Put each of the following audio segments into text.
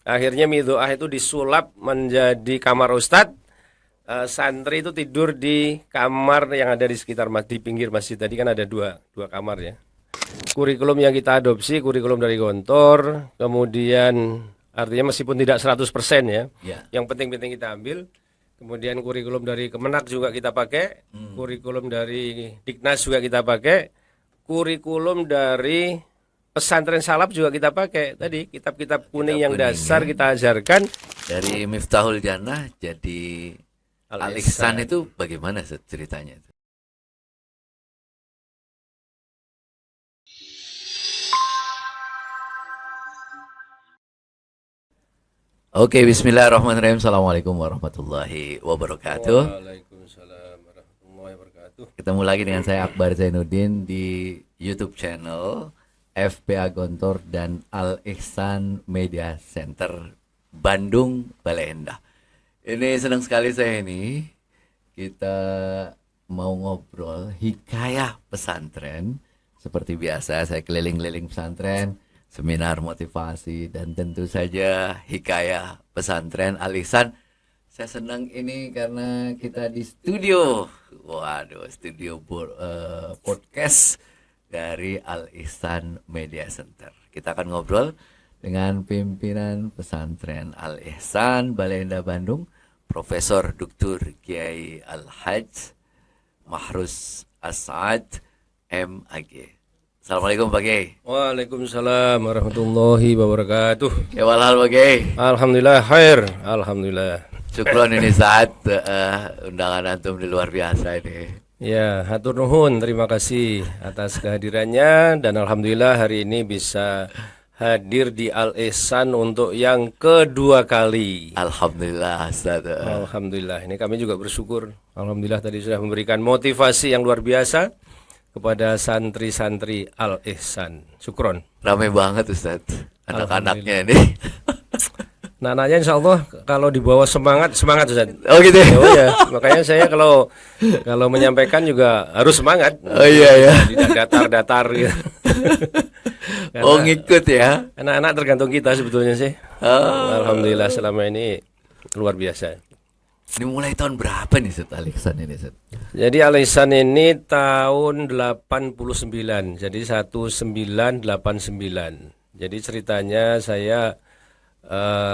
Akhirnya midhoah itu disulap menjadi kamar ustadz. Santri itu tidur di kamar yang ada di sekitar di pinggir masjid. Tadi kan ada dua kamar ya. Kurikulum yang kita adopsi kurikulum dari Gontor, kemudian artinya meskipun tidak 100% ya, yang penting-penting kita ambil. Kemudian kurikulum dari Kemenak juga kita pakai, kurikulum dari Diknas juga kita pakai, kurikulum dari pesantren salaf juga kita pakai. Tadi kitab-kitab kuning yang dasar kita ajarkan. Dari Miftahul Jannah jadi Al-Ihsan itu bagaimana ceritanya itu? Oke, bismillahirrahmanirrahim. Assalamualaikum warahmatullahi wabarakatuh. Waalaikumsalam warahmatullahi wabarakatuh. Ketemu lagi dengan saya Akbar Zainuddin di YouTube channel FPA Gontor dan Al-Ihsan Media Center Bandung, Balai Endah. Ini senang sekali saya ini. Kita mau ngobrol hikayah pesantren. Seperti biasa saya keliling-keliling pesantren, seminar motivasi, dan tentu saja hikayah pesantren Al-Ihsan. Saya senang ini karena kita di studio. Waduh, studio podcast dari Al-Ihsan Media Center. Kita akan ngobrol dengan pimpinan pesantren Al-Ihsan Balai Endah Bandung, Profesor Dr. Kiai Al-Hajj Mahrus As-Saad MAG. Assalamualaikum Pak Kiai. Waalaikumsalam warahmatullahi wabarakatuh. Ya walhal Pak Kiai. Alhamdulillah khair. Alhamdulillah. Syukron ini saat undangan antum di luar biasa ini. Ya, hatur nuhun, terima kasih atas kehadirannya dan alhamdulillah hari ini bisa hadir di Al-Ihsan untuk yang kedua kali. Alhamdulillah Ustaz. Alhamdulillah, ini kami juga bersyukur. Alhamdulillah tadi sudah memberikan motivasi yang luar biasa kepada santri-santri Al-Ihsan. Syukron. Ramai banget Ustaz anak-anaknya ini. Nah-anaknya insya Allah kalau dibawa semangat Ustaz. Oh gitu ya? Oh ya, makanya saya kalau menyampaikan juga harus semangat. Oh iya ya. Tidak datar-datar gitu. Oh ngikut ya. Anak-anak tergantung kita sebetulnya sih. Oh. Alhamdulillah selama ini luar biasa. Ini mulai tahun berapa nih Ustaz Al-Ihsan ini Ustaz? Jadi Al-Ihsan ini tahun 89. Jadi 1989. Jadi ceritanya saya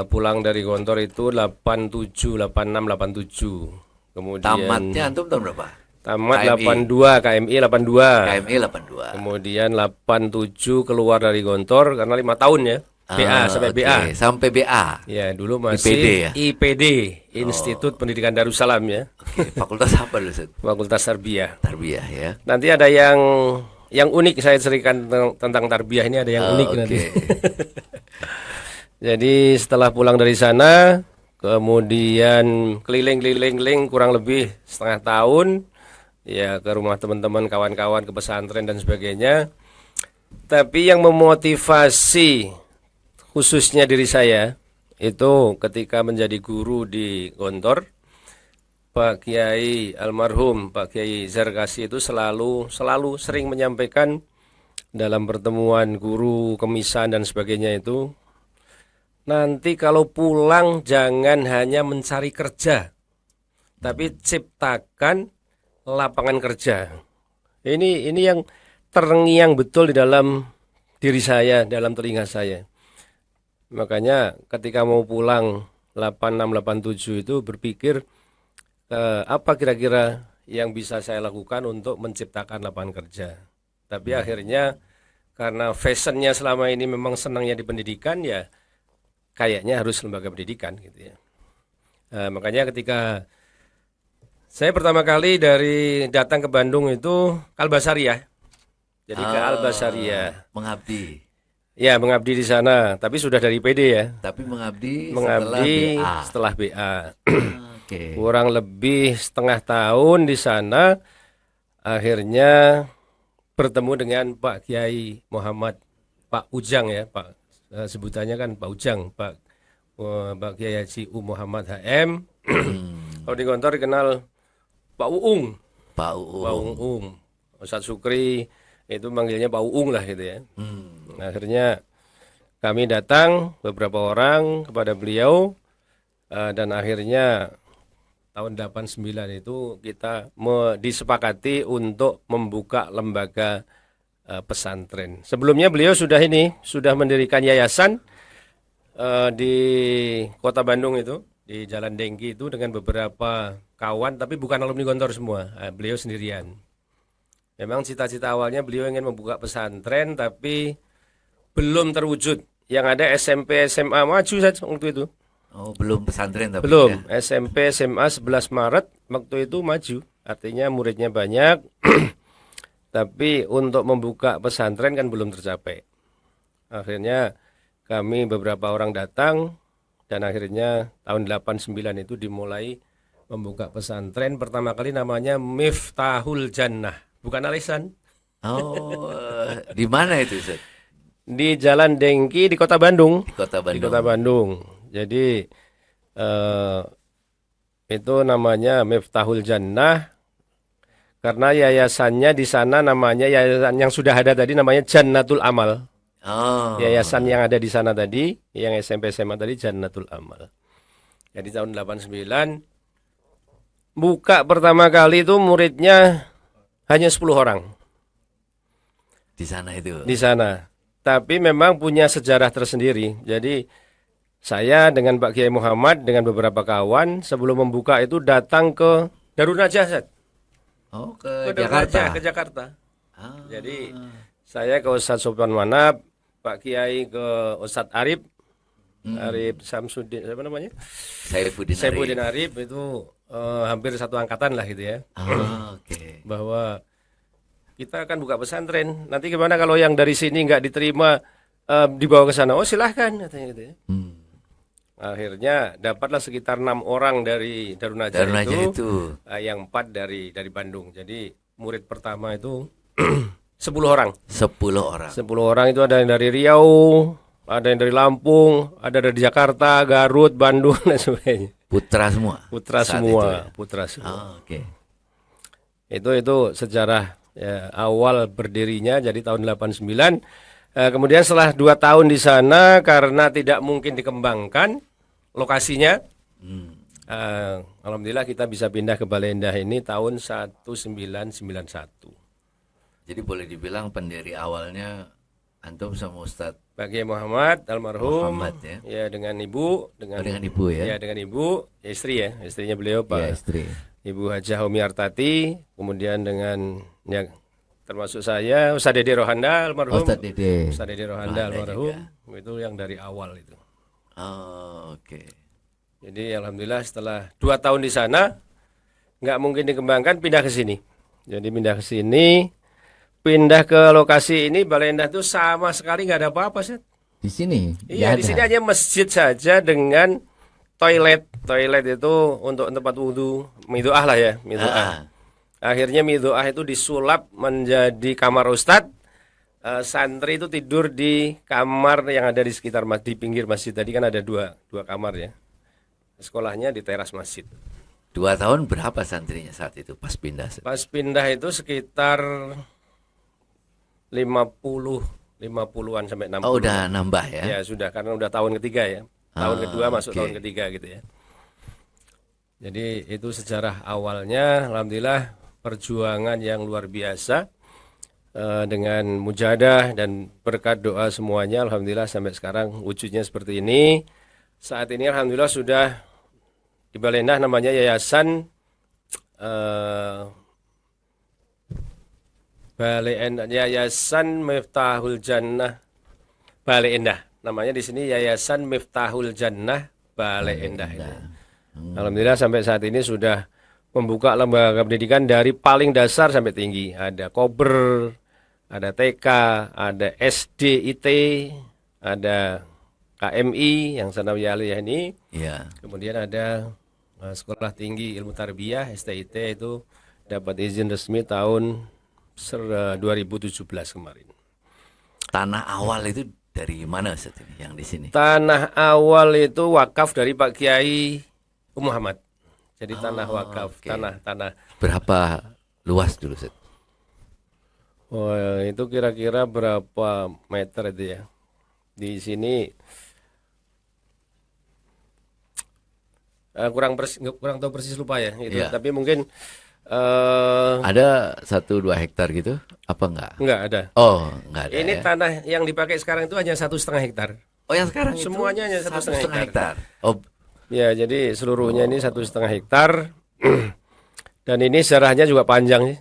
pulang dari Gontor itu 87, 86, 87. Kemudian Tamatnya antum tahun berapa? Tamat KMI. 82, KMI 82. KMI 82. Kemudian 87 keluar dari Gontor karena 5 tahun ya. BA sampai oke. BA. Sampai BA. Ya, dulu masih IPD ya? IPD, Institut Pendidikan Darussalam ya. Oke, fakultas apa dulu Ustaz? Fakultas Tarbiyah. Tarbiyah ya. Nanti ada yang unik saya ceritakan tentang tarbiyah ini, ada yang unik nanti. Jadi setelah pulang dari sana, kemudian keliling kurang lebih setengah tahun, ya ke rumah teman-teman, kawan-kawan, ke pesantren dan sebagainya. Tapi yang memotivasi khususnya diri saya itu ketika menjadi guru di Gontor, Pak Kiai almarhum Pak Kiai Zarkasi itu selalu sering menyampaikan dalam pertemuan guru, kemisan dan sebagainya itu, nanti kalau pulang jangan hanya mencari kerja, tapi ciptakan lapangan kerja. Ini yang terngiang betul di dalam diri saya, dalam telinga saya. Makanya ketika mau pulang 86, 87 itu berpikir apa kira-kira yang bisa saya lakukan untuk menciptakan lapangan kerja. Tapi akhirnya karena fashionnya selama ini memang senangnya di pendidikan, ya kayaknya harus lembaga pendidikan gitu ya. Makanya ketika saya pertama kali datang ke Bandung itu Al-Basariyah. Jadi ke Al-Basariyah. Mengabdi. Ya, mengabdi di sana, tapi sudah dari PD ya. Tapi mengabdi setelah BA. Oke. Kurang lebih setengah tahun di sana, akhirnya bertemu dengan Pak Kiai Muhammad, Pak Ujang ya, Pak sebutannya kan Pak Ujang, Pak Kiai Haji Muhammad HM. Kalau di Gontor dikenal Pak Uung. Pak Uung. Ustadz Sukri itu manggilnya Pak Uung lah gitu ya. Nah, akhirnya kami datang beberapa orang kepada beliau dan akhirnya tahun 89 itu kita disepakati untuk membuka lembaga pesantren. Sebelumnya beliau sudah mendirikan yayasan di Kota Bandung itu, di Jalan Dengki itu dengan beberapa kawan, tapi bukan alumni Gontor semua. Beliau sendirian. Memang cita-cita awalnya beliau ingin membuka pesantren, tapi belum terwujud. Yang ada SMP SMA maju saja waktu itu. Oh, belum pesantren tapi Belum. ya. SMP SMA 11 Maret waktu itu maju. Artinya muridnya banyak. Tapi untuk membuka pesantren kan belum tercapai. Akhirnya kami beberapa orang datang dan akhirnya tahun 89 itu dimulai membuka pesantren. Pertama kali namanya Miftahul Jannah. Bukan Alisan. Oh, di mana itu, Ustaz? Di Jalan Dengki di Kota Bandung. Di Kota Bandung. Di Kota Bandung. Jadi itu namanya Miftahul Jannah karena yayasannya di sana namanya yayasan yang sudah ada tadi namanya Jannatul Amal. Oh. Yayasan yang ada di sana tadi, yang SMP SMA tadi Jannatul Amal. Jadi tahun 89 buka pertama kali itu muridnya hanya 10 orang. Di sana itu. Di sana. Tapi memang punya sejarah tersendiri. Jadi saya dengan Pak Kiai Muhammad dengan beberapa kawan sebelum membuka itu datang ke Darun Najah. Oh, Ke ke Jakarta. Ke Jakarta. Ah. Jadi saya ke Ustadz Sofyan Manap, Pak Kiai ke Ustadz Arif, Arif Samsudin, apa namanya? Saifuddin Arif itu hampir satu angkatan lah gitu ya. Oke. Bahwa kita akan buka pesantren. Nanti gimana kalau yang dari sini nggak diterima dibawa ke sana? Oh silahkan katanya gitu ya. Akhirnya dapatlah sekitar 6 orang dari Darun Najah itu. Yang 4 dari Bandung. Jadi murid pertama itu 10 orang. 10 orang. 10 orang itu ada yang dari Riau, ada yang dari Lampung, ada dari Jakarta, Garut, Bandung dan sebagainya. Putra semua. Putra saat semua, itu ya? putra semua. Oke. Itu sejarah ya, awal berdirinya jadi tahun 89. Kemudian setelah 2 tahun di sana karena tidak mungkin dikembangkan lokasinya, alhamdulillah kita bisa pindah ke Bale Endah ini tahun 1991. Jadi boleh dibilang pendiri awalnya antum sama Ustadz Pak Kiai Muhammad almarhum, Muhammad, ya? Ya dengan ibu, dengan ibu ya? Ya dengan ibu, istri ya, istrinya beliau Pak. Ya, istri. Ibu Hajah Homiartati, kemudian dengan ya termasuk saya Ustadz Dede Rohanda almarhum. Ustadz Dede Rohanda almarhum juga. Itu yang dari awal itu. Oh, oke. Jadi alhamdulillah setelah 2 tahun di sana nggak mungkin dikembangkan, pindah ke sini. Jadi pindah ke sini, pindah ke lokasi ini Bale Endah itu sama sekali nggak ada apa-apa sih. Di sini? Iya, di sini hanya masjid saja dengan toilet. Toilet itu untuk tempat wudhu, midoah lah ya, midoah. Akhirnya midoah itu disulap menjadi kamar ustadz. Santri itu tidur di kamar yang ada di sekitar di pinggir masjid tadi kan ada dua kamar ya. Sekolahnya di teras masjid. 2 tahun berapa santrinya saat itu pas pindah? Pas pindah itu sekitar 50-an sampai 60. Oh, udah nambah ya? Ya sudah, karena udah tahun ketiga ya. Tahun kedua masuk tahun ketiga gitu ya. Jadi itu sejarah awalnya, alhamdulillah perjuangan yang luar biasa. Dengan mujahadah dan berkat doa semuanya, alhamdulillah sampai sekarang wujudnya seperti ini. Saat ini alhamdulillah sudah di Bale Endah namanya Yayasan Bale Endah, Yayasan Miftahul Jannah Bale Endah. Namanya di sini Yayasan Miftahul Jannah Bale Endah. Alhamdulillah sampai saat ini sudah membuka lembaga pendidikan dari paling dasar sampai tinggi. Ada Kober, ada TK, ada SDIT, ada KMI yang Sanawiyah Aliyah ini. Ya. Kemudian ada Sekolah Tinggi Ilmu Tarbiyah STIT itu dapat izin resmi tahun 2017 kemarin. Tanah awal itu dari mana Ustaz ini yang di sini? Tanah awal itu wakaf dari Pak Kiai Muhammad. Jadi tanah wakaf, okay. tanah. Berapa luas dulu Ustaz? Oh, itu kira-kira berapa meter itu ya? Di sini kurang tahu persis, lupa ya itu. Iya. Tapi mungkin Ada 1-2 hektar gitu? Apa enggak? enggak ada. Oh, enggak ada Ini ya. tanah yang dipakai sekarang itu hanya 1,5 hektar. Oh, yang sekarang itu Semuanya hanya 1,5 hektar. Oh, Ya, jadi seluruhnya ini 1,5 hektar. Dan ini sejarahnya juga panjang sih.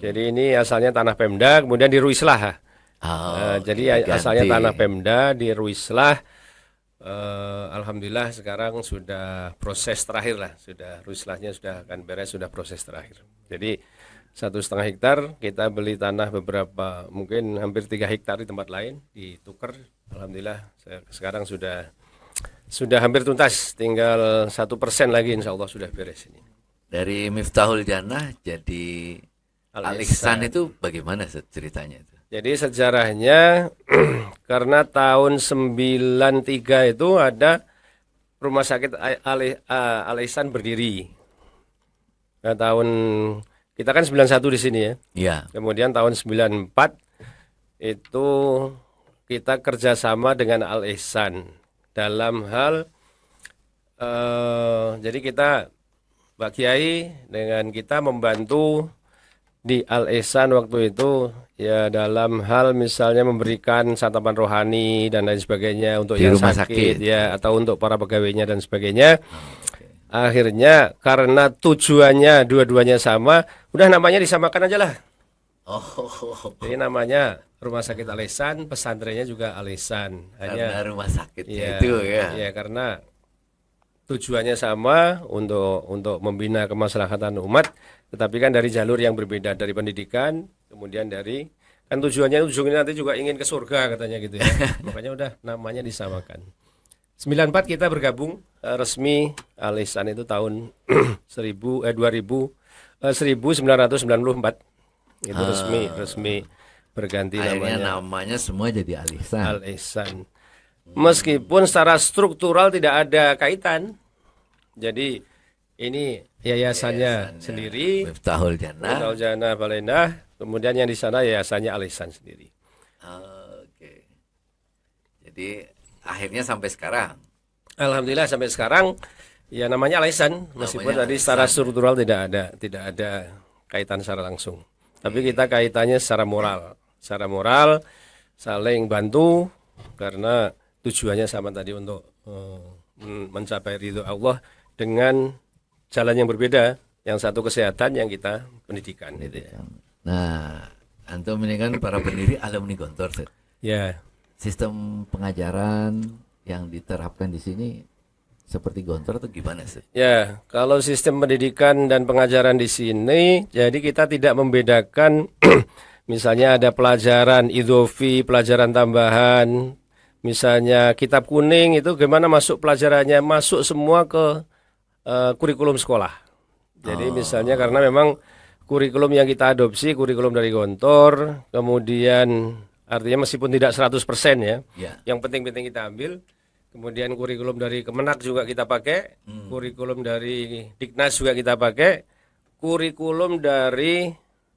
Jadi ini asalnya tanah Pemda, kemudian diruislah. Jadi asalnya diganti. tanah Pemda, diruislah. Alhamdulillah sekarang sudah proses terakhir lah, sudah ruislahnya sudah akan beres, sudah proses terakhir. Jadi 1,5 hektar kita beli tanah beberapa, mungkin hampir 3 hektar di tempat lain, ditukar. Alhamdulillah sekarang sudah hampir tuntas, tinggal 1% lagi, insya Allah sudah beres ini. Dari Miftahul Jannah jadi Al-Ihsan itu bagaimana ceritanya itu? Jadi sejarahnya karena tahun 93 itu ada rumah sakit Al-Ihsan berdiri. Nah, kita kan 91 di sini ya. Iya. Kemudian tahun 94 itu kita kerjasama dengan Al-Ihsan dalam hal jadi kita Pak Kiai dengan kita membantu di Al-Ihsan waktu itu ya dalam hal misalnya memberikan santapan rohani dan lain sebagainya untuk Di yang rumah sakit sakit. ya, atau untuk para pegawainya dan sebagainya. Akhirnya karena tujuannya dua-duanya sama, udah namanya disamakan aja lah. Oh, Jadi namanya Rumah Sakit Al-Ihsan, pesantrennya juga Al-Ihsan. karena rumah sakitnya Ya, itu ya. ya karena tujuannya sama untuk membina kemaslahatan umat, tetapi kan dari jalur yang berbeda, dari pendidikan, kemudian dari kan ujungnya nanti juga ingin ke surga katanya gitu ya. Makanya udah namanya disamakan. 94 kita bergabung resmi Al-Ihsan itu tahun 1994 itu resmi berganti Akhirnya namanya namanya semua jadi Al-Ihsan. Al-Ihsan. Meskipun secara struktural tidak ada kaitan. Jadi ini yayasannya sendiri, Miftahul Jannah. Miftahul Jannah Balendah, kemudian yang di sana yayasannya Al-Ihsan sendiri. Oke. Jadi akhirnya sampai sekarang. Alhamdulillah sampai sekarang ya namanya Al-Ihsan, meskipun Namanya tadi secara Al-Ihsan. struktural tidak ada kaitan secara langsung. Tapi kita kaitannya secara moral, saling bantu karena tujuannya sama tadi untuk mencapai ridho Allah dengan jalan yang berbeda, yang satu kesehatan, yang kita pendidikan gitu ya. Nah, antum ini kan para pendiri alumni Gontor, Set. Ya, Sistem pengajaran yang diterapkan di sini seperti Gontor atau gimana, Set? ya, kalau sistem pendidikan dan pengajaran di sini, jadi kita tidak membedakan misalnya ada pelajaran idhofi, pelajaran tambahan, misalnya kitab kuning itu gimana masuk pelajarannya, masuk semua ke kurikulum sekolah. Jadi misalnya karena memang kurikulum yang kita adopsi, kurikulum dari Gontor, kemudian artinya meskipun tidak 100% ya, Ya. yang penting-penting kita ambil. Kemudian kurikulum dari Kemenak juga kita pakai, kurikulum dari Diknas juga kita pakai, kurikulum dari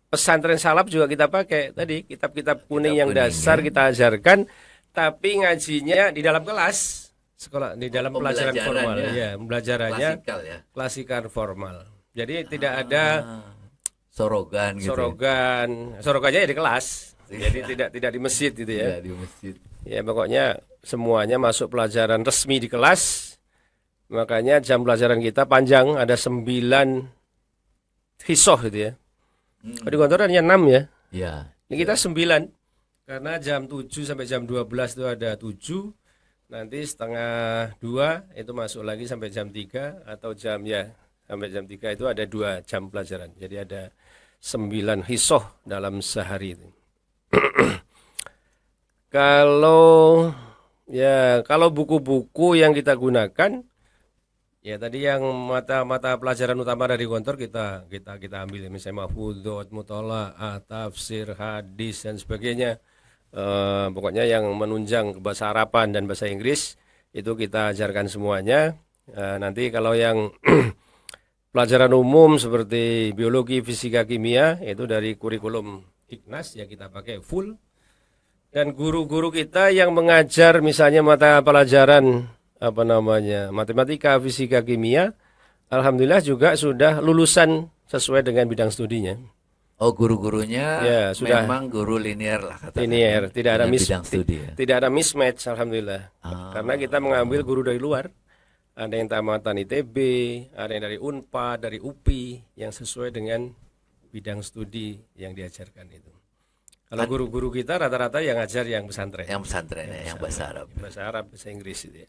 pesantren salaf juga kita pakai. Tadi kitab-kitab kuning yang kuning, dasar ya. kita ajarkan, tapi ngajinya di dalam kelas, sekolah di dalam pelajaran formal, ya, pembelajarannya Klasikal ya. klasikan formal. Jadi tidak ada Sorogan gitu. sorogannya ya di kelas. Jadi tidak di masjid gitu ya. Ya, di masjid. Ya pokoknya semuanya masuk pelajaran resmi di kelas. Makanya jam pelajaran kita panjang, ada 9 hisoh gitu ya. Kalau di kantor hanya 6 ya. Ya. Ini kita 9. Karena jam 7 sampai jam 12 itu ada 7. Nanti setengah 2 itu masuk lagi sampai jam 3. Atau sampai jam 3 itu ada 2 jam pelajaran. Jadi ada 9 hisoh dalam sehari itu. Kalau buku-buku yang kita gunakan, ya tadi yang mata pelajaran utama dari Gontor kita ambil, misalnya mahfudhot, muthala'ah, tafsir, hadis dan sebagainya. Pokoknya yang menunjang ke bahasa Araban dan bahasa Inggris itu kita ajarkan semuanya. Nanti kalau yang pelajaran umum seperti biologi, fisika, kimia itu dari kurikulum Diknas ya kita pakai full. Dan guru-guru kita yang mengajar misalnya mata pelajaran matematika, fisika, kimia, alhamdulillah juga sudah lulusan sesuai dengan bidang studinya. Oh, guru-gurunya Ya, sudah memang guru linear lah katakan. linear, tidak ada Dengan bidang studi ya. tidak ada mismatch, alhamdulillah. Karena kita mengambil guru dari luar. Ada yang tamatan ITB, ada yang dari Unpad, dari UPI yang sesuai dengan bidang studi yang diajarkan itu. Kalau guru-guru kita rata-rata yang ngajar yang pesantren. Yang pesantren ya, yang bahasa Arab. Bahasa Arab, bahasa Inggris itu ya.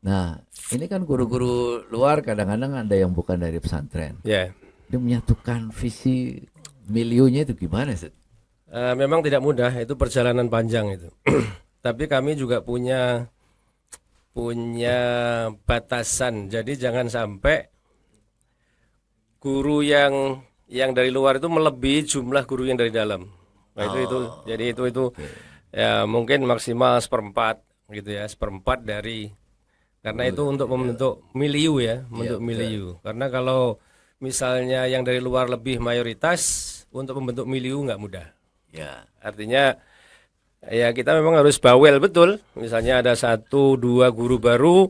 Nah, ini kan guru-guru luar kadang-kadang ada yang bukan dari pesantren. Ya. Dia menyatukan visi milionya itu gimana, Set? Memang tidak mudah, itu perjalanan panjang itu. Tapi kami juga punya batasan. Jadi jangan sampai guru yang dari luar itu melebihi jumlah guru yang dari dalam. Nah, itu jadi itu ya mungkin maksimal 1/4 gitu ya, 1/4 dari, karena itu untuk membentuk milieu ya, membentuk milieu. Karena kalau misalnya yang dari luar lebih mayoritas, untuk membentuk milieu nggak mudah. Ya. Artinya ya kita memang harus bawel betul. Misalnya ada 1-2 guru baru,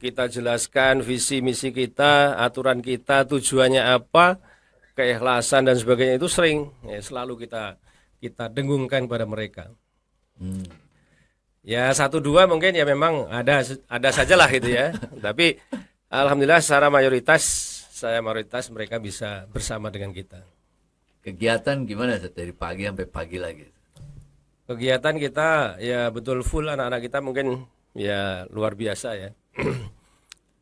kita jelaskan visi misi kita, aturan kita, tujuannya apa, keikhlasan dan sebagainya, itu sering ya, selalu kita dengungkan pada mereka. Ya 1-2 mungkin ya memang ada sajalah gitu ya. Tapi alhamdulillah secara mayoritas mereka bisa bersama dengan kita. Kegiatan gimana, Set? Dari pagi sampai pagi lagi? Kegiatan kita ya betul full, anak-anak kita mungkin ya luar biasa ya.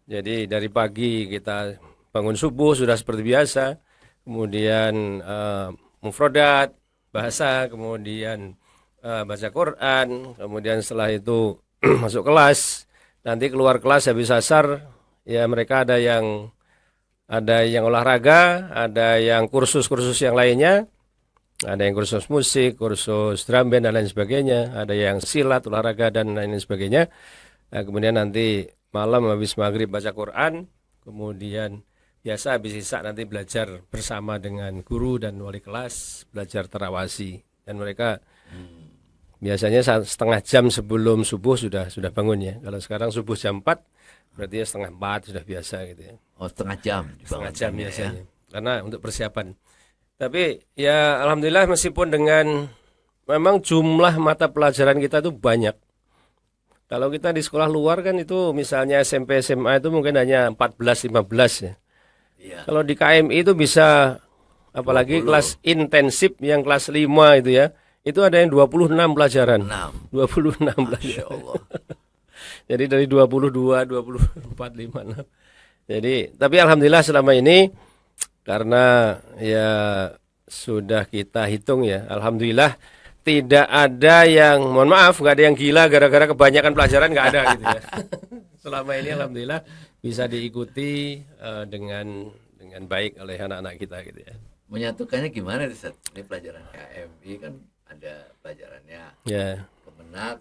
Jadi dari pagi kita bangun subuh sudah seperti biasa, kemudian mufrodat, bahasa, kemudian baca Quran, kemudian setelah itu masuk kelas, nanti keluar kelas habis asar ya mereka ada yang olahraga, ada yang kursus-kursus yang lainnya. Ada yang kursus musik, kursus drum band dan lain sebagainya. Ada yang silat, olahraga dan lain sebagainya. Nah, kemudian nanti malam habis maghrib baca Quran. Kemudian biasa habis isya nanti belajar bersama dengan guru dan wali kelas, belajar tarawasi. Dan mereka biasanya setengah jam sebelum subuh sudah bangun ya. Kalau sekarang subuh jam 4, berarti ya setengah 4 sudah biasa gitu ya. Oh, setengah jam. Setengah jam biasanya. Ya. Karena untuk persiapan. Tapi ya alhamdulillah meskipun dengan memang jumlah mata pelajaran kita itu banyak. Kalau kita di sekolah luar kan itu misalnya SMP SMA itu mungkin hanya 14-15 ya. Iya. Kalau di KMI itu bisa apalagi 20. Kelas intensif yang kelas 5 itu ya. Itu ada yang 26 pelajaran. 26 pelajaran. Allah. Jadi dari 22, 24, 56. Jadi tapi alhamdulillah selama ini karena ya sudah kita hitung ya, alhamdulillah tidak ada yang, mohon maaf, nggak ada yang gila gara-gara kebanyakan pelajaran, nggak ada gitu ya. Selama ini alhamdulillah bisa diikuti dengan baik oleh anak-anak kita gitu ya. Menyatukannya gimana sih? Ini pelajaran KMI kan ada pelajarannya. Ya. Kemenak,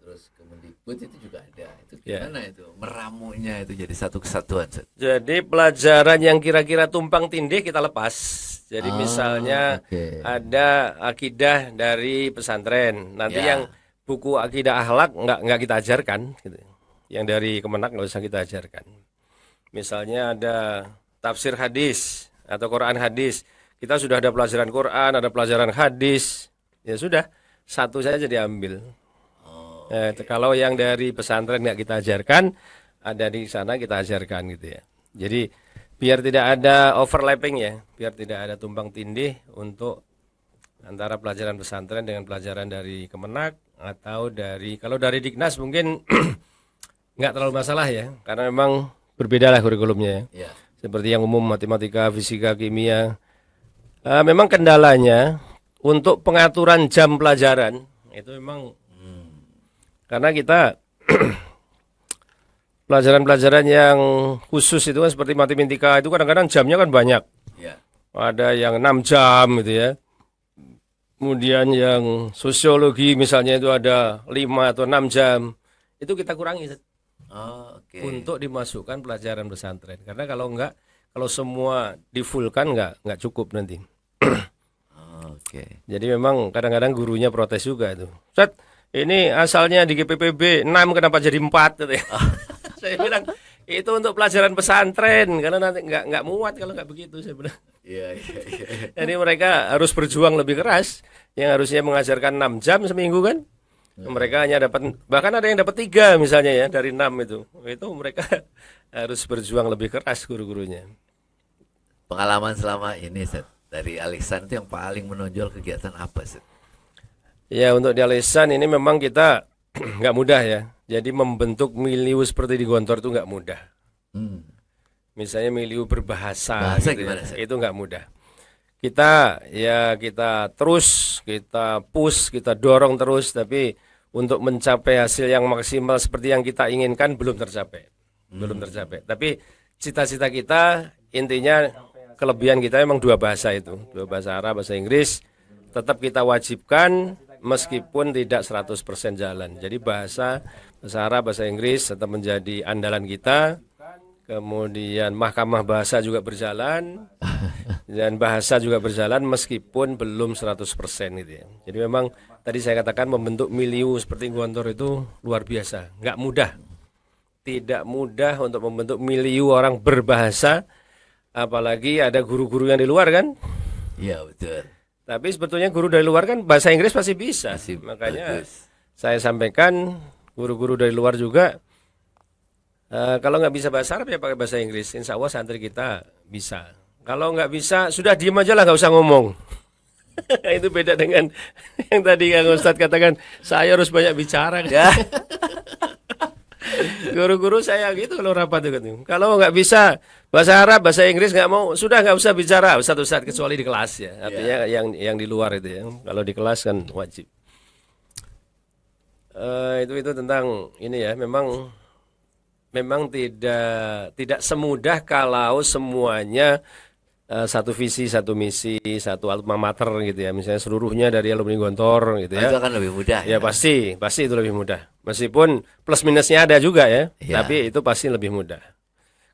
terus Kemendikbud itu juga ada. Itu gimana itu meramunya itu jadi satu kesatuan? Jadi pelajaran yang kira-kira tumpang tindih kita lepas. Jadi misalnya ada akidah dari pesantren. Nanti yang buku akidah akhlak nggak kita ajarkan gitu. Yang dari Kemenak nggak usah kita ajarkan. Misalnya ada tafsir hadis atau Quran hadis. Kita sudah ada pelajaran Quran, ada pelajaran hadis. Ya sudah, satu saja diambil. Kalau yang dari pesantren nggak kita ajarkan, ada di sana kita ajarkan gitu ya. Jadi biar tidak ada overlapping ya, biar tidak ada tumpang tindih untuk antara pelajaran pesantren dengan pelajaran dari Kemenak atau kalau dari Diknas mungkin nggak terlalu masalah ya, karena memang berbeda lah kurikulumnya ya. Seperti yang umum matematika, fisika, kimia. Memang kendalanya untuk pengaturan jam pelajaran itu memang karena kita pelajaran-pelajaran yang khusus itu kan seperti matematika itu kadang-kadang jamnya kan banyak. Ya. Ada yang 6 jam gitu ya. Kemudian yang sosiologi misalnya itu ada 5 atau 6 jam. Itu kita kurangi untuk dimasukkan pelajaran pesantren. Karena kalau semua difulkan nggak cukup nanti. Oke. Jadi memang kadang-kadang gurunya protes juga tuh. Ustaz, ini asalnya di GPPB 6 kenapa jadi 4 gitu ya. Saya bilang itu untuk pelajaran pesantren karena nanti nggak muat kalau nggak begitu saya bilang. Iya, iya, iya. Jadi mereka harus berjuang lebih keras. Yang harusnya mengajarkan 6 jam seminggu kan. Mereka hanya dapat, bahkan ada yang dapat 3 misalnya ya dari 6 itu. Itu mereka harus berjuang lebih keras guru-gurunya. Pengalaman selama ini, Set, dari Alexan itu yang paling menonjol kegiatan apa, Set? Ya untuk di Alisan ini memang kita nggak mudah ya. Jadi membentuk milieu seperti di Gontor itu nggak mudah. Hmm. Misalnya milieu berbahasa Bahasa gitu gimana, ya, Set? itu nggak mudah. Kita terus, kita push, kita dorong terus, tapi untuk mencapai hasil yang maksimal seperti yang kita inginkan belum tercapai. Belum tercapai. Tapi cita-cita kita intinya kelebihan kita memang 2 bahasa itu, 2 bahasa Arab, bahasa Inggris. Tetap kita wajibkan meskipun tidak 100% jalan. Jadi bahasa Arab, bahasa Inggris tetap menjadi andalan kita. Kemudian mahkamah bahasa juga berjalan dan bahasa juga berjalan meskipun belum 100% gitu ya. Jadi memang tadi saya katakan membentuk milieu seperti Gontor itu luar biasa, nggak mudah. Tidak mudah untuk membentuk milieu orang berbahasa, apalagi ada guru-guru yang di luar kan. Iya, betul. Tapi sebetulnya guru dari luar kan bahasa Inggris pasti bisa. Masih Makanya bagus. saya sampaikan guru-guru dari luar juga kalau nggak bisa bahasa Arab ya pakai bahasa Inggris. Insya Allah santri kita bisa. Kalau nggak bisa sudah diem aja lah, nggak usah ngomong. Itu beda dengan yang tadi Kang Ustadz katakan saya harus banyak bicara. Ya. Guru-guru saya gitu kalau rapat itu. Kalau nggak bisa bahasa Arab, bahasa Inggris nggak mau, sudah nggak usah bicara Ustadz kecuali di kelas ya. Artinya yang di luar itu ya. Kalau di kelas kan wajib. Itu tentang ini ya. Memang tidak semudah kalau semuanya satu visi, satu misi, satu alma mater gitu ya. Misalnya seluruhnya dari alumni Gontor gitu ya. Itu akan lebih mudah. Ya pasti itu lebih mudah. Meskipun plus minusnya ada juga ya, Ya. tapi itu pasti lebih mudah.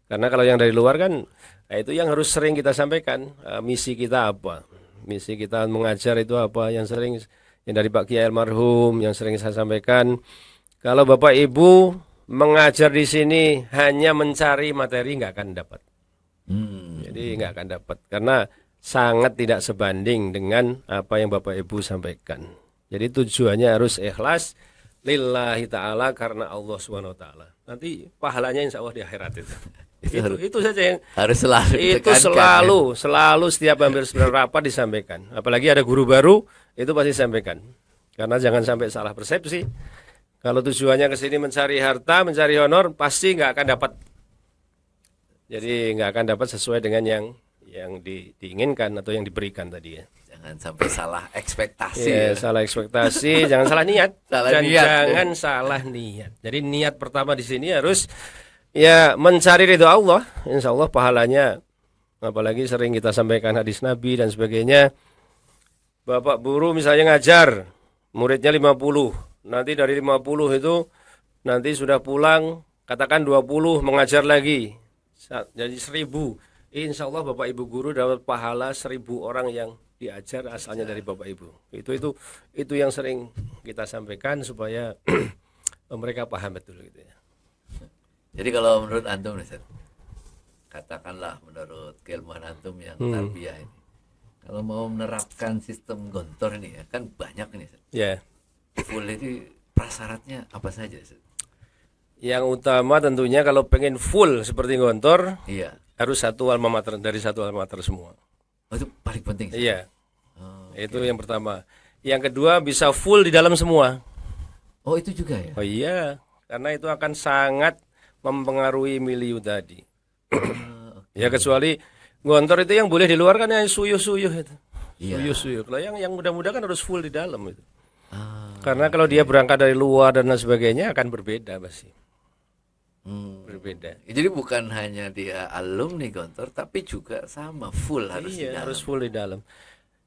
Karena kalau yang dari luar kan, itu yang harus sering kita sampaikan. Misi kita apa? Misi kita mengajar itu apa? Yang dari Pak Kiai almarhum, yang sering saya sampaikan. Kalau Bapak Ibu mengajar di sini hanya mencari materi nggak akan dapat. Jadi nggak akan dapat karena sangat tidak sebanding dengan apa yang Bapak Ibu sampaikan. Jadi tujuannya harus ikhlas lillahi ta'ala karena Allah Subhanahu wa taala. Nanti pahalanya insya Allah di akhirat itu. Itu saja yang harus selalu itu ditekankan, selalu setiap hampir rapat disampaikan. Apalagi ada guru baru itu pasti disampaikan. Karena jangan sampai salah persepsi. Kalau tujuannya ke sini mencari harta, mencari honor, pasti nggak akan dapat. Jadi nggak akan dapat sesuai dengan yang diinginkan atau yang diberikan tadi ya. Jangan sampai salah ekspektasi. Ya, salah ekspektasi, jangan salah niat. Salah Dan niat, jangan salah niat. Jadi niat pertama di sini harus ya mencari ridho Allah. Insya Allah pahalanya, apalagi sering kita sampaikan hadis Nabi dan sebagainya. Bapak guru misalnya ngajar, muridnya 50. Nanti dari 50 itu nanti sudah pulang, katakan 20 mengajar lagi. Jadi 1000. Insya Allah Bapak Ibu guru dapat pahala 1000 orang yang diajar asalnya dari Bapak Ibu. Itu yang sering kita sampaikan supaya mereka paham betul gitu ya. Jadi kalau menurut antum nih, Set, katakanlah menurut keilmuan antum yang tarbiyah ini, kalau mau menerapkan sistem Gontor ini ya kan banyak nih, Set. Ya. Full itu prasyaratnya apa saja, Set? Yang utama tentunya kalau pengen full seperti Gontor Iya. harus satu alma mater, dari satu alma mater semua. Oh, itu paling penting, Set. Iya. Oh, Itu yang pertama. Yang kedua bisa full di dalam semua. oh, itu juga ya. Oh iya, karena itu akan sangat mempengaruhi milieu tadi. Ya kecuali Gontor itu yang boleh di luar kan yang suyuh-suyuh itu. Iya. Suyuh-suyuh. Kalau yang mudah-mudah kan harus full di dalam itu. Ah, Karena kalau dia berangkat dari luar dan lain sebagainya akan berbeda pasti. Berbeda. Jadi bukan hanya dia alumni Gontor, tapi juga sama full harus di Iya, dalam. harus full di dalam.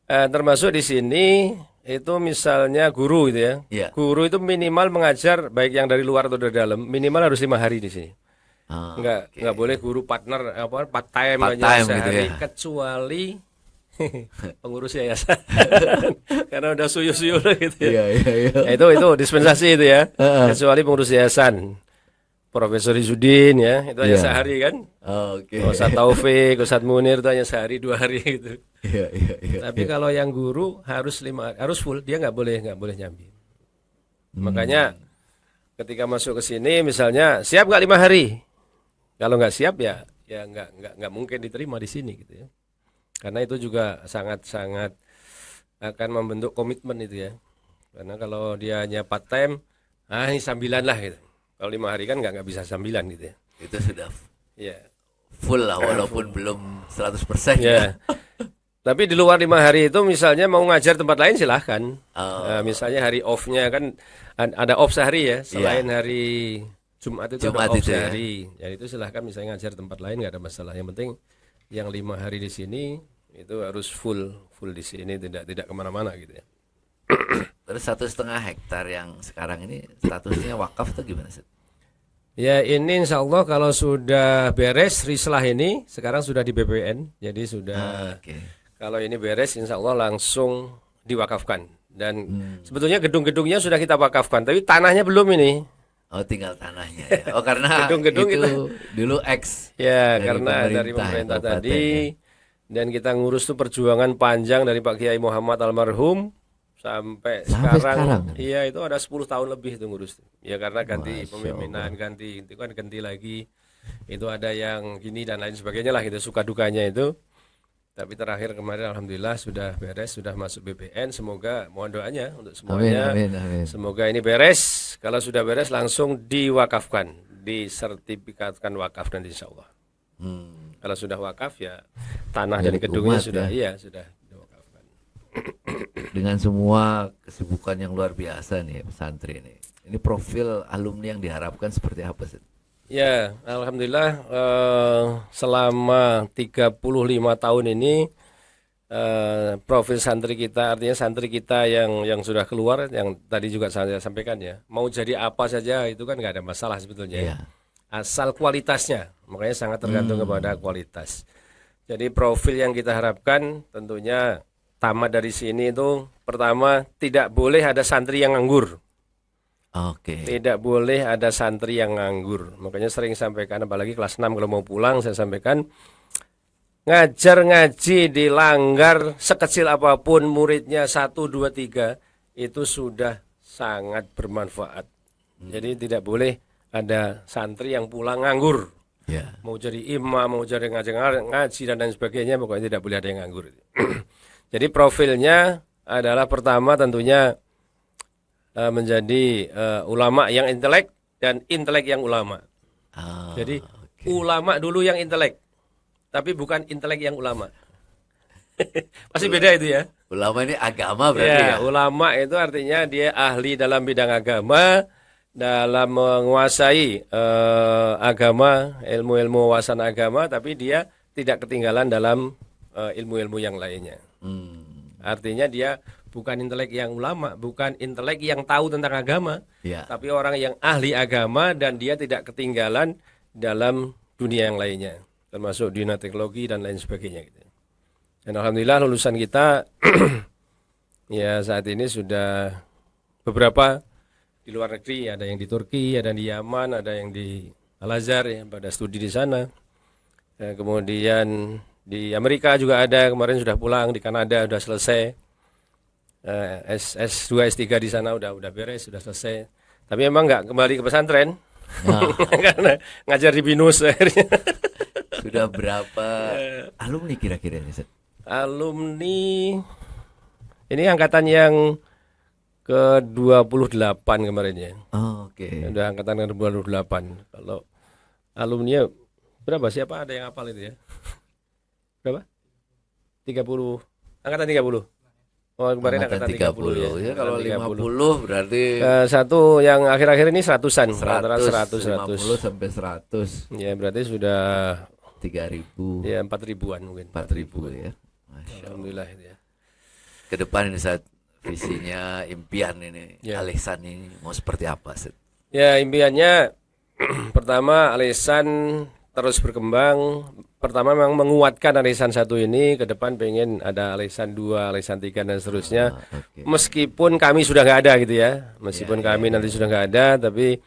Termasuk di sini itu misalnya guru itu ya. Iya. Guru itu minimal mengajar baik yang dari luar atau dari dalam, minimal harus 5 hari di sini. Ah, Enggak boleh guru partner part time Part hanya time sehari gitu ya. kecuali pengurus yayasan. Karena udah suyuh-suyuh gitu ya. Iya, iya, iya. Ya, itu dispensasi itu ya. Kecuali pengurus yayasan. Profesor Izudin ya, itu hanya Iya. sehari kan. Oke. Ustadz Taufik, Ustadz Munir itu hanya sehari 2 hari gitu. Iya, iya, iya. Tapi kalau yang guru harus full, dia nggak boleh nyambi. Makanya ketika masuk ke sini misalnya siap nggak 5 hari? Kalau nggak siap ya nggak mungkin diterima di sini gitu ya. Karena itu juga sangat-sangat akan membentuk komitmen itu ya. Karena kalau dia hanya part time, ini sambilan lah gitu. Kalau 5 hari kan nggak bisa sambilan gitu ya. Itu sudah Ya. full lah walaupun belum 100% Ya. Tapi di luar 5 hari itu misalnya mau ngajar tempat lain silahkan. Oh. Misalnya hari off-nya kan ada off sehari ya. Selain hari Jumat itu Jumat ada off itu ya. sehari. Ya itu silahkan misalnya ngajar tempat lain nggak ada masalah. Yang penting yang 5 hari di sini itu harus full di sini tidak kemana-mana gitu ya. Terus 1,5 hektar yang sekarang ini statusnya wakaf atau gimana sih? Ya ini insya Allah kalau sudah beres rislah ini sekarang sudah di BPN. Jadi sudah Oke. kalau ini beres insya Allah langsung diwakafkan. Dan sebetulnya gedung-gedungnya sudah kita wakafkan. Tapi tanahnya belum ini. Oh, tinggal tanahnya ya. Oh, karena Gedung-gedung itu dulu X Ya dari karena dari pemerintah kabupaten tadi. ya. Dan kita ngurus tuh perjuangan panjang dari Pak Kiai Muhammad almarhum. Sampai sekarang. Iya itu ada 10 tahun lebih itu ngurus. Ya karena ganti Masya pemimpinan, itu kan ganti lagi. Itu ada yang gini dan lain sebagainya lah gitu suka dukanya itu. Tapi terakhir kemarin alhamdulillah sudah beres, sudah masuk BPN. Semoga mohon doanya untuk semuanya. Amin. Semoga ini beres. Kalau sudah beres langsung diwakafkan, disertifikatkan wakaf dan insya Allah. Kalau sudah wakaf ya tanah dan Milik gedungnya umat, sudah ya. sudah diwakafkan. Dengan semua kesibukan yang luar biasa nih pesantren ini. Ini profil alumni yang diharapkan seperti apa sih? Ya, alhamdulillah selama 35 tahun ini profil santri kita, artinya santri kita yang sudah keluar, yang tadi juga saya sampaikan ya, mau jadi apa saja itu kan nggak ada masalah sebetulnya. Iya. Asal kualitasnya, makanya sangat tergantung kepada kualitas. Jadi profil yang kita harapkan tentunya tamat dari sini itu pertama tidak boleh ada santri yang nganggur. Oke. Tidak boleh ada santri yang nganggur. Makanya sering sampaikan apalagi kelas 6 kalau mau pulang saya sampaikan ngajar ngaji dilanggar sekecil apapun muridnya 1, 2, 3 itu sudah sangat bermanfaat. Jadi tidak boleh ada santri yang pulang nganggur. Ya. Mau jadi imam, mau jadi ngaji dan lain sebagainya pokoknya tidak boleh ada yang nganggur. Jadi profilnya adalah pertama tentunya menjadi ulama yang intelek dan intelek yang ulama. Jadi ulama dulu yang intelek, tapi bukan intelek yang ulama. Pasti beda itu ya. Ulama ini agama berarti ya? Ulama itu artinya dia ahli dalam bidang agama, dalam menguasai agama, ilmu-ilmu wawasan agama, tapi dia tidak ketinggalan dalam ilmu-ilmu yang lainnya. Artinya dia bukan intelek yang ulama, bukan intelek yang tahu tentang agama, tapi orang yang ahli agama dan dia tidak ketinggalan dalam dunia yang lainnya, termasuk dunia teknologi dan lain sebagainya. Gitu. Dan alhamdulillah lulusan kita ya saat ini sudah beberapa di luar negeri, ada yang di Turki, ada yang di Yaman, ada yang di Al-Azhar ya, pada studi di sana. Kemudian di Amerika juga ada, kemarin sudah pulang, di Kanada sudah selesai. S2, S3 di sana udah beres, sudah selesai. Tapi emang nggak kembali ke pesantren. Karena ngajar di BINUS akhirnya. Sudah berapa alumni kira-kira ini, Set? Alumni ini angkatan yang ke-28 kemarin ya. Oke. Udah angkatan ke-28. Kalau alumni berapa? Siapa ada yang hafal itu ya? Berapa? 30. Angkatan 30. Oh, kemarin angkatan 30 ya. Kalau 50 berarti satu yang akhir-akhir ini 100-an. 100 sampai 100. Ya, berarti sudah 3.000. ya 4.000-an mungkin. 4.000 ya. Alhamdulillah itu ya. Ke depan ini saat visinya, impian ini, Ya. Al-Ihsan ini mau seperti apa, Set? Ya, impiannya pertama Al-Ihsan terus berkembang, pertama memang menguatkan arisan 1 ini, ke depan pengen ada arisan 2, arisan 3 dan seterusnya. Oke. Meskipun kami sudah nggak ada gitu ya, meskipun Ya, kami nanti sudah nggak ada, tapi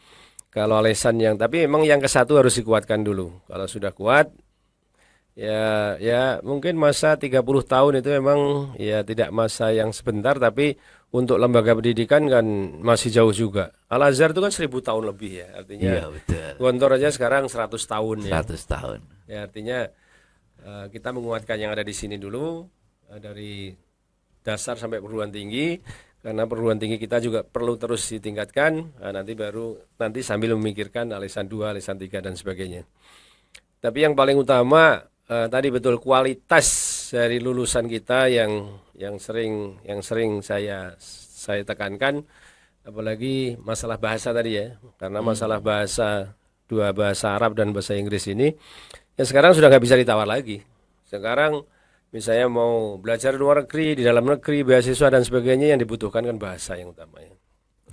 kalau arisan tapi memang yang ke-1 harus dikuatkan dulu. Kalau sudah kuat, ya mungkin masa 30 tahun itu memang ya tidak masa yang sebentar, tapi untuk lembaga pendidikan kan masih jauh juga. Al-Azhar itu kan 1000 tahun lebih ya, artinya Iya, betul. Gontor aja sekarang 100 tahun ya. 100 tahun. Ya artinya kita menguatkan yang ada di sini dulu, dari dasar sampai perguruan tinggi, karena perguruan tinggi kita juga perlu terus ditingkatkan. Nanti sambil memikirkan alisan 2, alisan 3 dan sebagainya. Tapi yang paling utama tadi betul kualitas dari lulusan kita yang sering saya tekankan, apalagi masalah bahasa tadi ya, karena masalah bahasa, 2 bahasa Arab dan bahasa Inggris ini yang sekarang sudah nggak bisa ditawar lagi. Sekarang misalnya mau belajar di luar negeri, di dalam negeri, beasiswa dan sebagainya, yang dibutuhkan kan bahasa yang utamanya.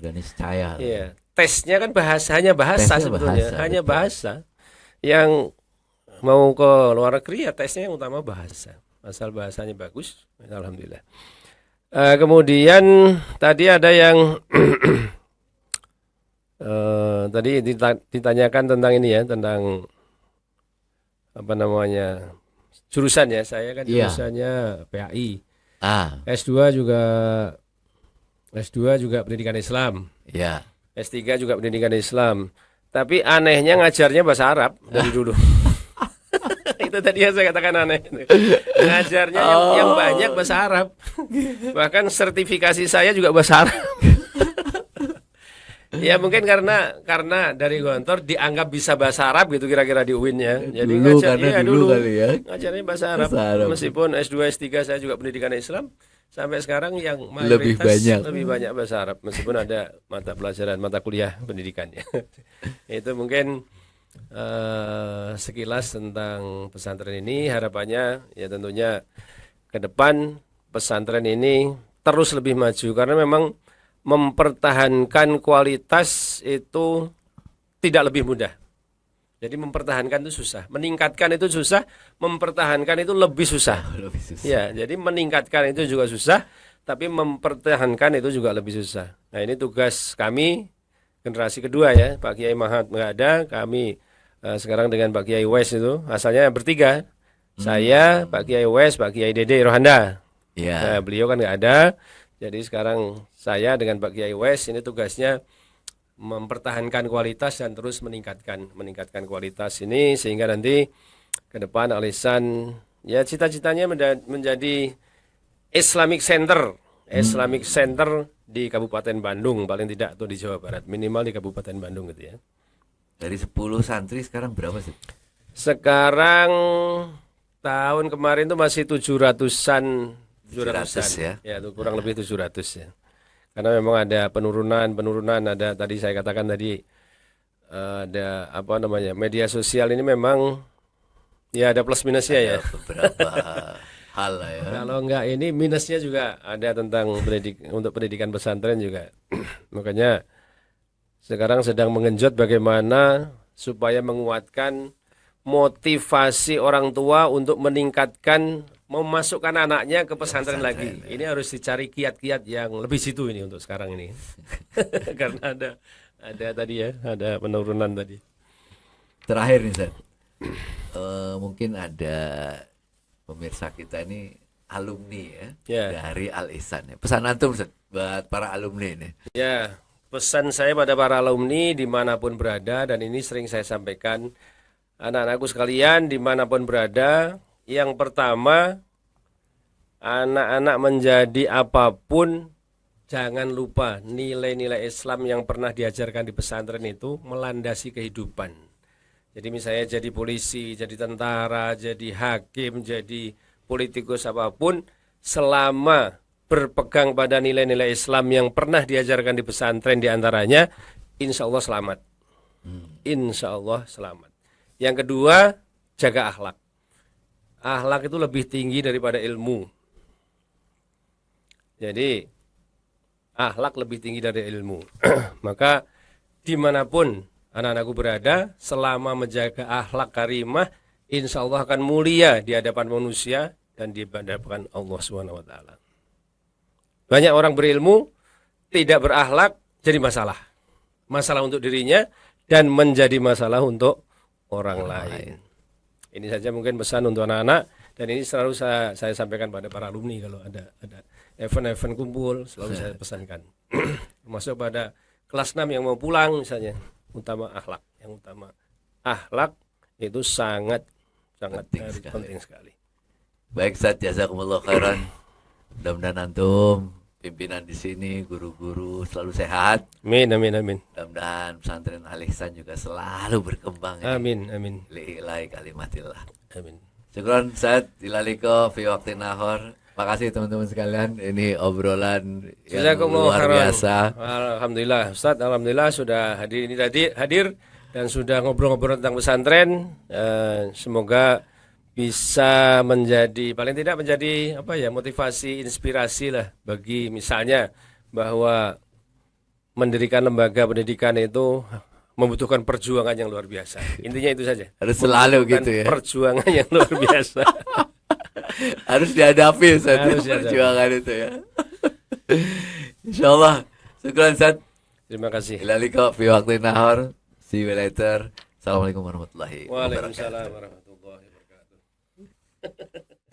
Udah niscaya. Iya, tesnya kan hanya bahasa Tesnya sebetulnya, bahasa, hanya betul. bahasa. Yang mau ke luar negeri ya tesnya yang utama bahasa. Asal bahasanya bagus, alhamdulillah. Kemudian tadi ada yang tadi ditanyakan tentang ini ya, tentang apa namanya jurusan ya. Saya kan Iya. jurusannya PAI. Ah, S2 juga pendidikan Islam. ya. S3 juga pendidikan Islam. Tapi anehnya ngajarnya bahasa Arab dari dulu. Itu tadi yang saya katakan aneh. Ngajarnya yang banyak bahasa Arab. Bahkan sertifikasi saya juga bahasa Arab. Ya mungkin karena dari Gontor dianggap bisa bahasa Arab gitu kira-kira di UIN ya. Jadi Dulu, karena dulu kali ya. ngajarnya bahasa Arab. Bahasa Arab. Meskipun S2 S3 saya juga pendidikan Islam, sampai sekarang yang Lebih mayoritas banyak. lebih banyak bahasa Arab, meskipun ada mata kuliah pendidikannya. Itu mungkin sekilas tentang pesantren ini. Harapannya ya tentunya ke depan pesantren ini terus lebih maju, karena memang mempertahankan kualitas itu tidak lebih mudah. Jadi mempertahankan itu susah, meningkatkan itu susah, mempertahankan itu lebih susah. Lebih susah. Ya, jadi meningkatkan itu juga susah, tapi mempertahankan itu juga lebih susah. Nah, ini tugas kami generasi kedua ya. Pak Kiai Mahat nggak ada, kami sekarang dengan Pak Kiai Wes itu asalnya bertiga. Saya, Pak Kiai Wes, Pak Kiai Dede Rohanda. Ya. Nah, beliau kan nggak ada. Jadi sekarang saya dengan Pak Kiai Wes ini tugasnya mempertahankan kualitas dan terus meningkatkan kualitas ini, sehingga nanti ke depan alisan ya cita-citanya menjadi Islamic Center di Kabupaten Bandung, paling tidak, atau di Jawa Barat, minimal di Kabupaten Bandung gitu ya. Dari 10 santri sekarang berapa sih? Sekarang tahun kemarin tuh masih 700-an 700 ya. Ya, itu kurang lebih 700 ya. Karena memang ada penurunan, ada tadi saya katakan tadi ada apa namanya? Media sosial ini memang ya ada plus minusnya ya. Beberapa hal lah ya. Kalau enggak ini minusnya juga ada tentang untuk pendidikan pesantren juga. Makanya sekarang sedang mengenjot bagaimana supaya menguatkan motivasi orang tua untuk meningkatkan, memasukkan anaknya ke pesantren lagi. Ini harus dicari kiat-kiat yang lebih situ ini untuk sekarang ini. Karena ada tadi ya, ada penurunan tadi. Terakhir nih, Zat. Mungkin ada pemirsa kita ini alumni ya, dari Al Ihsan ya. Pesan antum, Zat, buat para alumni ini. Ya, pesan saya pada para alumni dimanapun berada, dan ini sering saya sampaikan, anak-anakku sekalian dimanapun berada, yang pertama, anak-anak menjadi apapun, jangan lupa nilai-nilai Islam yang pernah diajarkan di pesantren itu melandasi kehidupan. Jadi misalnya jadi polisi, jadi tentara, jadi hakim, jadi politikus apapun, selama berpegang pada nilai-nilai Islam yang pernah diajarkan di pesantren diantaranya, insya Allah selamat. Insya Allah selamat. Yang kedua, jaga akhlak. Akhlak itu lebih tinggi daripada ilmu. Jadi akhlak lebih tinggi dari ilmu. Maka dimanapun anak-anakku berada, selama menjaga akhlak karimah, insya Allah akan mulia di hadapan manusia dan di hadapan Allah Subhanahu wa taala. Banyak orang berilmu tidak berakhlak jadi masalah. Masalah untuk dirinya dan menjadi masalah untuk orang lain. Ini saja mungkin pesan untuk anak-anak, dan ini selalu saya sampaikan pada para alumni kalau ada event-event kumpul, selalu saya pesankan. Masuk pada kelas 6 yang mau pulang misalnya, utama akhlak. Yang utama akhlak itu sangat penting sekali. Baik, Ustaz, jazakumullah khairan. Mudah-mudahan antum, pimpinan di sini, guru-guru selalu sehat. Amin, amin, amin. Mudah-mudahan pesantren Al Ihsan juga selalu berkembang. Amin, amin. Lillahi kalimatillah. Amin. Syukron, Ustaz, dilaliko fi waqtin nahor. Makasih teman-teman sekalian. Ini obrolan yang luar biasa. Alhamdulillah, Ustaz, alhamdulillah sudah hadir dan sudah ngobrol-ngobrol tentang pesantren. Semoga bisa menjadi, paling tidak menjadi motivasi, inspirasi lah bagi misalnya bahwa mendirikan lembaga pendidikan itu membutuhkan perjuangan yang luar biasa. Intinya itu saja. Harus selalu gitu ya. Perjuangan yang luar biasa. Harus dihadapi saja perjuangan itu ya. Insyaallah. Syukran, Ustaz. Terima kasih. Ilaliko fi waqtin nahar. See you later. Assalamualaikum warahmatullahi wabarakatuh. Waalaikumsalam warahmatullahi wabarakatuh.